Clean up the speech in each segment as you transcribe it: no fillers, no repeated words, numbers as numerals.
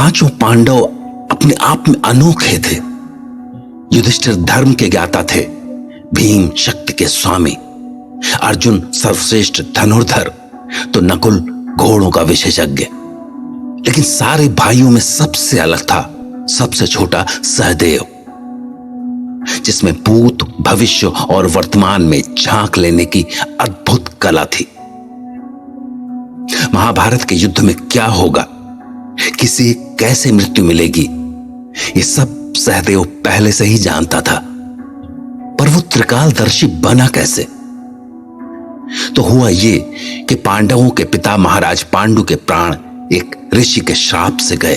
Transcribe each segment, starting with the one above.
पांचों पांडव अपने आप में अनोखे थे। युधिष्ठिर धर्म के ज्ञाता थे, भीम शक्ति के स्वामी, अर्जुन सर्वश्रेष्ठ धनुर्धर, तो नकुल घोड़ों का विशेषज्ञ। लेकिन सारे भाइयों में सबसे अलग था सबसे छोटा सहदेव, जिसमें भूत, भविष्य और वर्तमान में झांक लेने की अद्भुत कला थी। महाभारत के युद्ध में क्या होगा, किसे कैसे मृत्यु मिलेगी, ये सब सहदेव पहले से ही जानता था। पर वो त्रिकालदर्शी बना कैसे? तो हुआ ये कि पांडवों के पिता महाराज पांडु के प्राण एक ऋषि के श्राप से गए,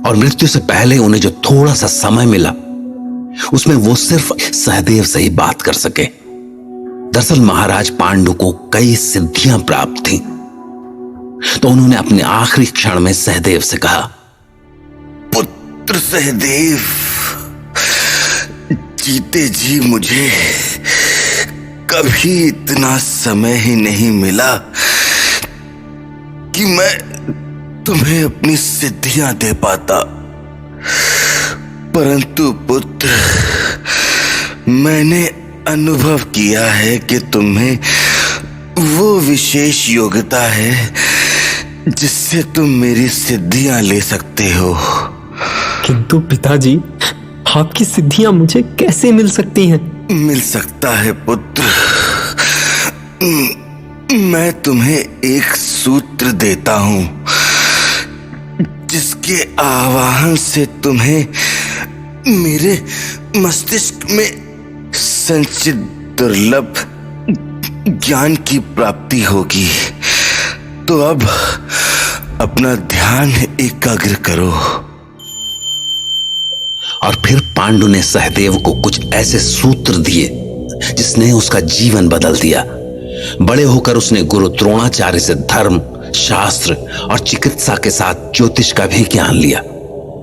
और मृत्यु से पहले उन्हें जो थोड़ा सा समय मिला उसमें वो सिर्फ सहदेव से ही बात कर सके। दरअसल महाराज पांडु को कई सिद्धियां प्राप्त थीं, तो उन्होंने अपने आखिरी क्षण में सहदेव से कहा, पुत्र सहदेव, जीते जी मुझे कभी इतना समय ही नहीं मिला कि मैं तुम्हें अपनी सिद्धियां दे पाता। परंतु पुत्र, मैंने अनुभव किया है कि तुम्हें वो विशेष योग्यता है जिससे तुम मेरी सिद्धियां ले सकते हो। किंतु पिताजी, आपकी सिद्धियां मुझे कैसे मिल सकती हैं? मिल सकता है पुत्र। मैं तुम्हें एक सूत्र देता हूं जिसके आवाहन से तुम्हें मेरे मस्तिष्क में संचित दुर्लभ ज्ञान की प्राप्ति होगी। तो अब अपना ध्यान एकाग्र करो। और फिर पांडु ने सहदेव को कुछ ऐसे सूत्र दिए जिसने उसका जीवन बदल दिया। बड़े होकर उसने गुरु द्रोणाचार्य से धर्म, शास्त्र और चिकित्सा के साथ ज्योतिष का भी ज्ञान लिया।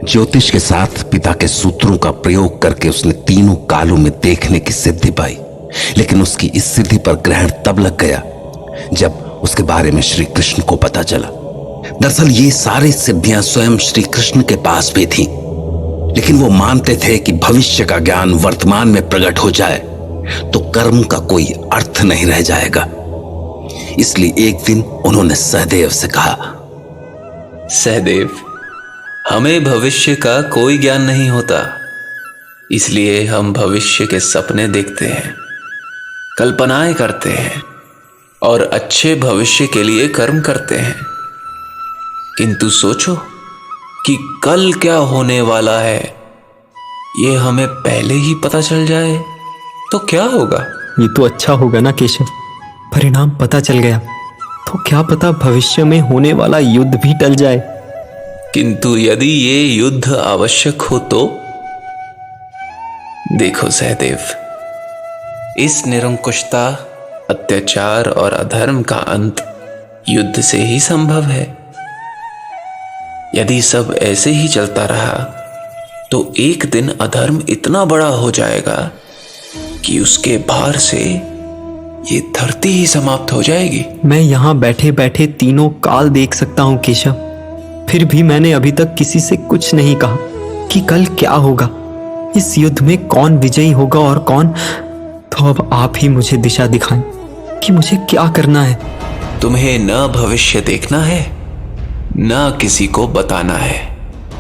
ज्योतिष के साथ पिता के सूत्रों का प्रयोग करके उसने तीनों कालों में देखने की सिद्धि पाई। लेकिन उसकी इस सिद्धि पर ग्रहण तब लग गया जब उसके बारे में श्री कृष्ण को पता चला। दरअसल ये सारी सिद्धियां स्वयं श्री कृष्ण के पास भी थीं, लेकिन वो मानते थे कि भविष्य का ज्ञान वर्तमान में प्रकट हो जाए तो कर्म का कोई अर्थ नहीं रह जाएगा। इसलिए एक दिन उन्होंने सहदेव से कहा, सहदेव, हमें भविष्य का कोई ज्ञान नहीं होता, इसलिए हम भविष्य के सपने देखते हैं, कल्पनाएं करते हैं और अच्छे भविष्य के लिए कर्म करते हैं। किंतु सोचो कि कल क्या होने वाला है, ये हमें पहले ही पता चल जाए तो क्या होगा? ये तो अच्छा होगा ना केशव, परिणाम पता चल गया तो क्या पता भविष्य में होने वाला युद्ध भी टल जाए। किंतु यदि ये युद्ध आवश्यक हो तो? देखो सहदेव, इस निरंकुशता, अत्याचार और अधर्म का अंत युद्ध से ही संभव है। यदि सब ऐसे ही चलता रहा तो एक दिन अधर्म इतना बड़ा हो जाएगा कि उसके भार से ये धरती ही समाप्त हो जाएगी। मैं यहाँ बैठे बैठे तीनों काल देख सकता हूँ केशव, फिर भी मैंने अभी तक किसी से कुछ नहीं कहा कि कल क्या होगा, इस युद्ध में कौन विजयी होगा और कौन। तो अब आप ही मुझे दिशा दिखाएं कि मुझे क्या करना है। तुम्हें न भविष्य देखना है न किसी को बताना है।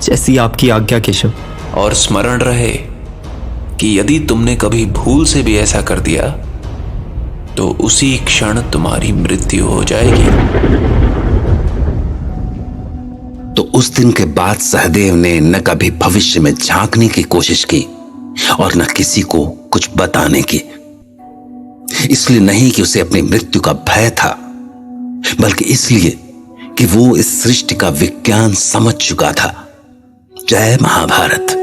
जैसी आपकी आज्ञा केशव। और स्मरण रहे कि यदि तुमने कभी भूल से भी ऐसा कर दिया तो उसी क्षण तुम्हारी मृत्यु हो जाएगी। तो उस दिन के बाद सहदेव ने न कभी भविष्य में झांकने की कोशिश की और न किसी को कुछ बताने की। इसलिए नहीं कि उसे अपनी मृत्यु का भय था, बल्कि इसलिए कि वो इस सृष्टि का विज्ञान समझ चुका था। जय महाभारत।